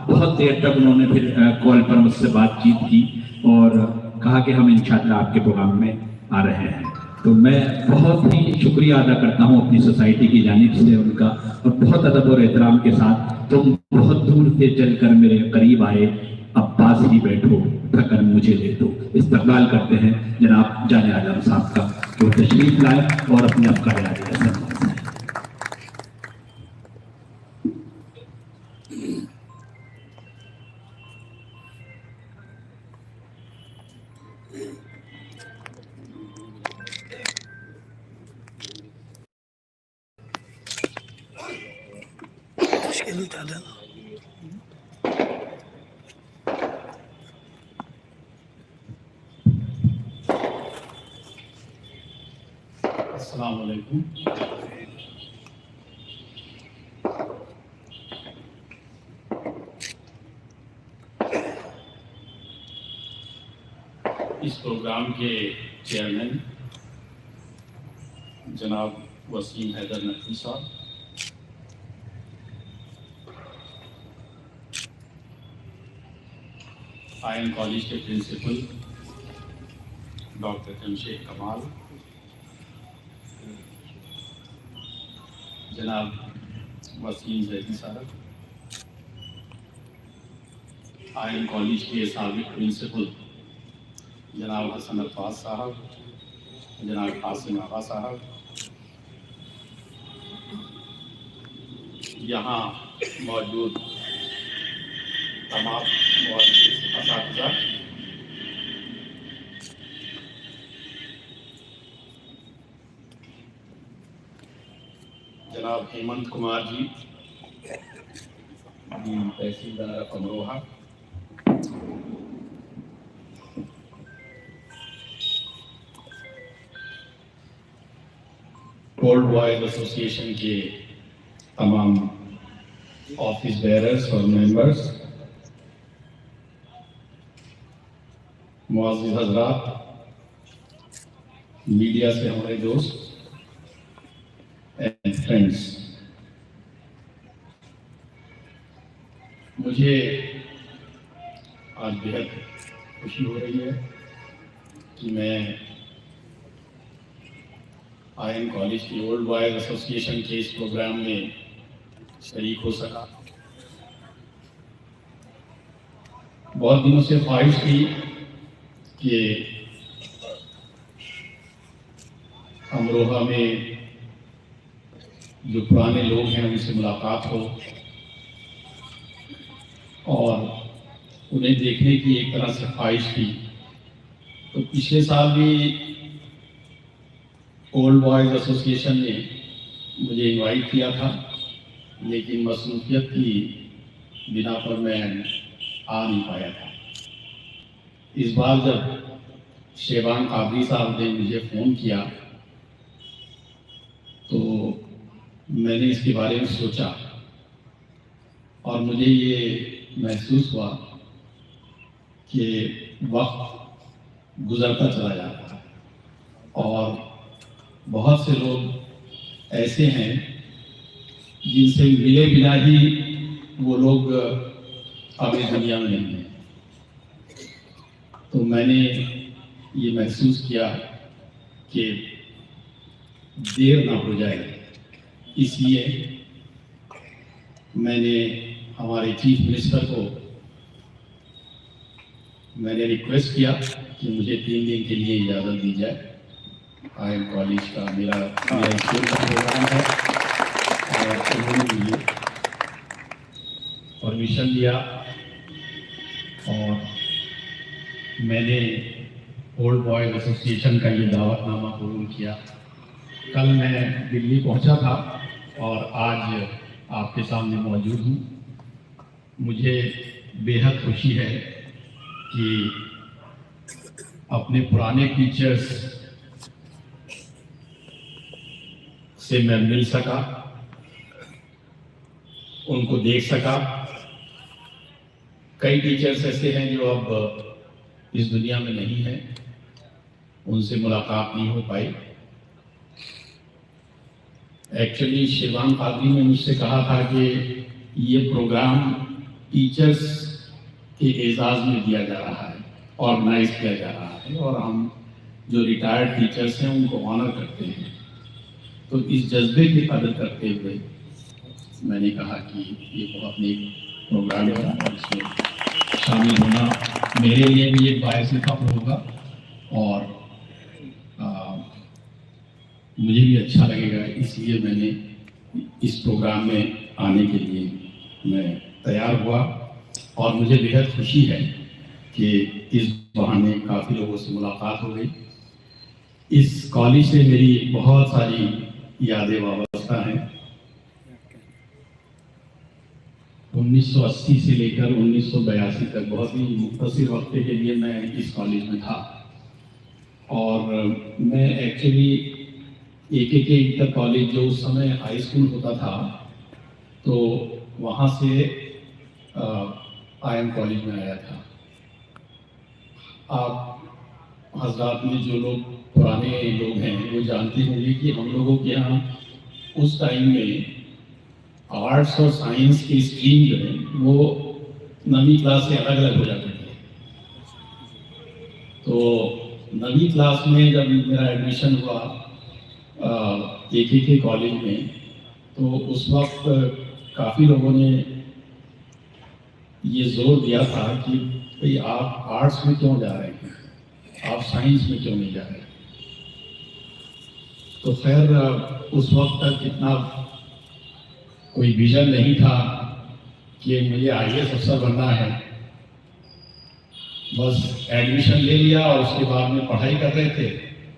बहुत देर तक उन्होंने फिर कॉल पर मुझसे बातचीत की और कहा कि हम इंशाअल्लाह आपके प्रोग्राम में आ रहे हैं। तो मैं बहुत ही शुक्रिया अदा करता हूँ अपनी सोसाइटी की जानिब से उनका, और बहुत अदब और एहतराम के साथ तुम बहुत दूर से चलकर मेरे करीब आए, अब पास ही बैठो, उठाकर मुझे ले दो। इस्तकबाल करते हैं जनाब जाने आलम साहब का, वो तशरीफ लाए और अपने अफकार आलिया से। अस्सलाम वालेकुम। इस प्रोग्राम के चेयरमैन जनाब वसीम हैदर नकवी साहब, आयन कॉलेज के प्रिंसिपल डॉक्टर जमशेद कमाल, जनाब वसीम जैदी साहब, आयन कॉलेज के साबिक प्रिंसिपल जनाब हसन अब्बास साहब, जनाब कासिम आगा साहब, यहाँ मौजूद तमाम असातिज़ा, जनाब हेमंत कुमार जी, तहसीलदार अमरोहा, ओल्ड बॉयज एसोसिएशन के तमाम ऑफिस बेयरर्स और मेंबर्स, मुअज़्ज़िज़ हज़रात, मीडिया से हमारे दोस्त एंड फ्रेंड्स, मुझे आज बेहद खुशी हो रही है कि मैं आयन कॉलेज की ओल्ड बॉयज एसोसिएशन के इस प्रोग्राम में शरीक हो सका। बहुत दिनों से ख्वाहिश थी कि अमरोहा में जो पुराने लोग हैं उनसे मुलाकात हो और उन्हें देखने की एक तरह से ख्वाहिश थी। तो पिछले साल भी ओल्ड बॉयज एसोसिएशन ने मुझे इनवाइट किया था, लेकिन मसरूफियत की बिना पर मैं आ नहीं पाया था। इस बार जब शेबान कादरी साहब ने मुझे फ़ोन किया तो मैंने इसके बारे में सोचा और मुझे ये महसूस हुआ कि वक्त गुज़रता चला जाता है और बहुत से लोग ऐसे हैं जिनसे मिले बिना ही वो लोग अब इस दुनिया में नहीं हैं। तो मैंने ये महसूस किया कि देर ना हो जाए, इसलिए मैंने हमारे चीफ मिनिस्टर को मैंने रिक्वेस्ट किया कि मुझे 3 दिन के लिए इजाज़त दी जाए। आयन कॉलेज का मेरा स्कूल का प्रोग्राम है और उन्होंने मुझे परमिशन दिया और मैंने ओल्ड बॉयज एसोसिएशन का ये दावतनामा कबूल किया। कल मैं दिल्ली पहुंचा था और आज आपके सामने मौजूद हूँ। मुझे बेहद खुशी है कि अपने पुराने टीचर्स से मैं मिल सका, उनको देख सका। कई टीचर्स ऐसे हैं जो अब इस दुनिया में नहीं हैं, उनसे मुलाकात नहीं हो पाई। एक्चुअली शेबान कादरी ने मुझसे कहा था कि ये प्रोग्राम टीचर्स के एजाज़ में दिया जा रहा है, ऑर्गेनाइज किया जा रहा है, और हम जो रिटायर्ड टीचर्स हैं उनको ऑनर करते हैं। तो इस जज्बे की कदर करते हुए मैंने कहा कि ये बहुत नेक प्रोग्राम है और इसमें शामिल होना मेरे लिए भी एक बायस खबर होगा, और मुझे भी अच्छा लगेगा, इसलिए मैंने इस प्रोग्राम में आने के लिए मैं तैयार हुआ। और मुझे बेहद खुशी है कि इस बहाने काफ़ी लोगों से मुलाकात हो गई। इस कॉलेज से मेरी बहुत सारी यादें वाबस्ता हैं। 1980 से लेकर 1982 तक बहुत ही मुख्तसर वक्त के लिए मैं इस कॉलेज में था, और मैं एक्चुअली AKK इंटर कॉलेज जो उस समय हाई स्कूल होता था, तो वहाँ से IM कॉलेज में आया था। आप हजरात में जो लोग पुराने लोग हैं वो जानते होंगे कि हम लोगों के यहाँ उस टाइम में आर्ट्स और साइंस की स्ट्रीम जो है वो 9वीं क्लास से अलग अलग हो जाते थे। तो 9वीं क्लास में जब मेरा एडमिशन हुआ AKK कॉलेज में, तो उस वक्त काफ़ी लोगों ने ये जोर दिया था कि भाई आप आर्ट्स में क्यों जा रहे हैं, आप साइंस में क्यों नहीं जा रहे। तो खैर उस वक्त तक इतना कोई विजन नहीं था कि मुझे IAS अफसर बनना है। बस एडमिशन ले लिया और उसके बाद में पढ़ाई कर रहे थे।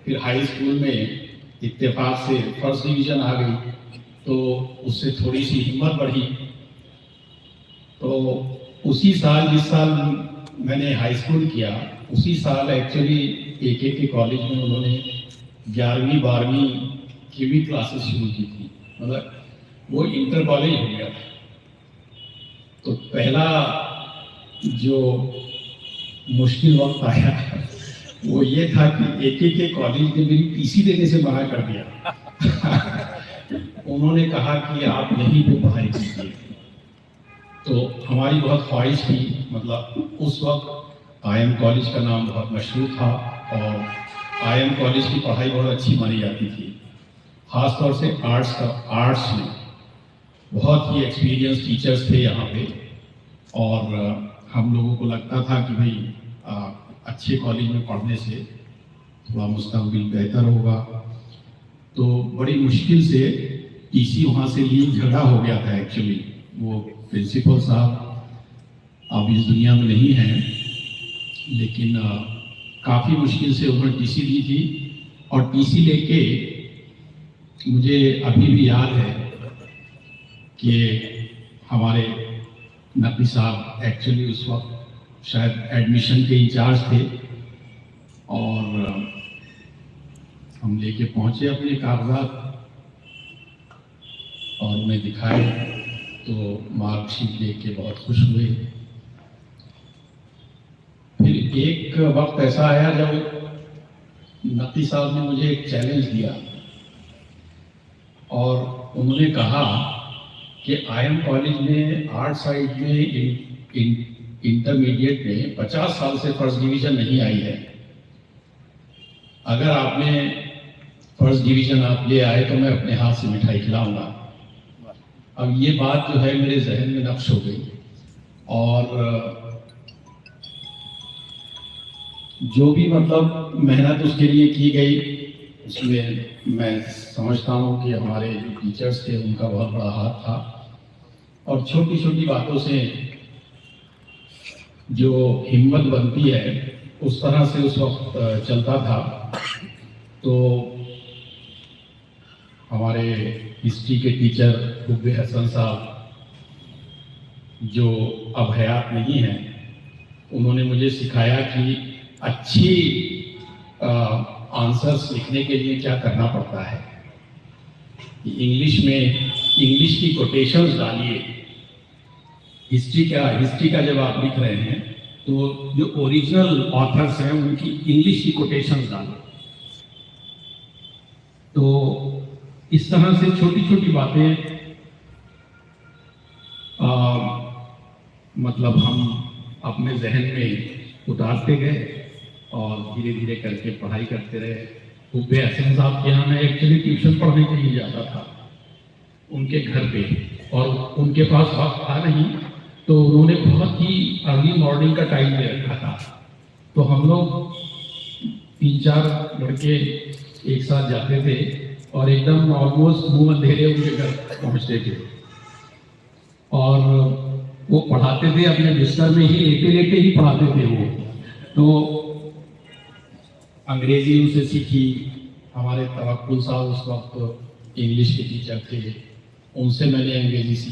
फिर हाई स्कूल में इत्तेफाक से फर्स्ट डिवीज़न आ गई, तो उससे थोड़ी सी हिम्मत बढ़ी। तो उसी साल, जिस साल मैंने हाई स्कूल किया, उसी साल एक्चुअली AKK कॉलेज में उन्होंने 11वीं 12वीं की भी क्लासेस शुरू की थी, मतलब वो इंटर कॉलेज हो गया था। तो पहला जो मुश्किल वक्त आया वो ये था कि AKK कॉलेज ने मेरी PC देने से मना कर दिया। उन्होंने कहा कि आप यहीं पे पढ़ाई कीजिए। तो हमारी बहुत ख्वाहिश थी, मतलब उस वक्त IM कॉलेज का नाम बहुत मशहूर था और IM कॉलेज की पढ़ाई बहुत अच्छी मानी जाती थी, ख़ासतौर से आर्ट्स में बहुत ही एक्सपीरियंस टीचर्स थे यहाँ पे, और हम लोगों को लगता था कि भाई अच्छे कॉलेज में पढ़ने से थोड़ा मुस्तकबिल बेहतर होगा। तो बड़ी मुश्किल से PC वहाँ से लिए, झगड़ा हो गया था एक्चुअली। वो प्रिंसिपल साहब अब इस दुनिया में नहीं हैं, लेकिन काफ़ी मुश्किल से उन्होंने TC दी थी, और TC लेके मुझे अभी भी याद है कि हमारे नकवी साहब एक्चुअली उस वक्त शायद एडमिशन के इंचार्ज थे, और हम लेके पहुंचे अपने कागजात और उन्हें दिखाए, तो मार्कशीट देख के बहुत खुश हुए। फिर एक वक्त ऐसा आया जब नकवी साहब ने मुझे एक चैलेंज दिया, और उन्होंने कहा कि IM कॉलेज में आर्ट साइड में इंटरमीडिएट में 50 साल से फर्स्ट डिवीज़न नहीं आई है। अगर आपने फर्स्ट डिवीज़न आप ले आए तो मैं अपने हाथ से मिठाई खिलाऊंगा। अब ये बात जो है मेरे जहन में नक्श हो गई, और जो भी मतलब मेहनत उसके लिए की गई, उसमें मैं समझता हूँ कि हमारे जो टीचर्स थे उनका बहुत बड़ा हाथ था, और छोटी छोटी बातों से जो हिम्मत बनती है उस तरह से उस वक्त चलता था। तो हमारे हिस्ट्री के टीचर हुब्बे हसन साहब, जो अब हयात नहीं हैं, उन्होंने मुझे सिखाया कि अच्छी आंसर्स लिखने के लिए क्या करना पड़ता है। इंग्लिश में इंग्लिश की कोटेशंस डालिए। हिस्ट्री का जब आप लिख रहे हैं तो जो ओरिजिनल ऑथर्स हैं उनकी इंग्लिश की कोटेशंस डालें। तो इस तरह से छोटी छोटी बातें मतलब हम अपने जहन में उतारते गए और धीरे धीरे करके पढ़ाई करते रहे। हुब्बे हसन साहब के यहाँ मैं एक्चुअली ट्यूशन पढ़ने के लिए जाता था उनके घर पे, और उनके पास वक्त था नहीं, तो उन्होंने बहुत ही अर्ली मॉर्निंग का टाइम दे रखा था। तो हम लोग 3-4 लड़के एक साथ जाते थे और एकदम ऑलमोस्ट मुंह अंधेरे उनके घर पहुंचते थे, और वो पढ़ाते थे अपने बिस्तर में ही लेटे लेटे ही पढ़ाते थे वो। तो अंग्रेजी उनसे सीखी। हमारे तवक्कुल साहब उस वक्त इंग्लिश के टीचर थे, उनसे मैंने अंग्रेजी सीखी।